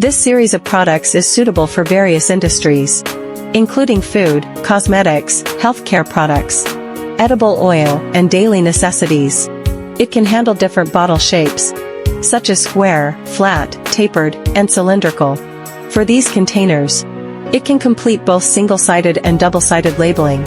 This series of products is suitable for various industries, including food, cosmetics, healthcare products, edible oil, and daily necessities. It can handle different bottle shapes, such as square, flat, tapered, and cylindrical. For these containers, it can complete both single-sided and double-sided labeling.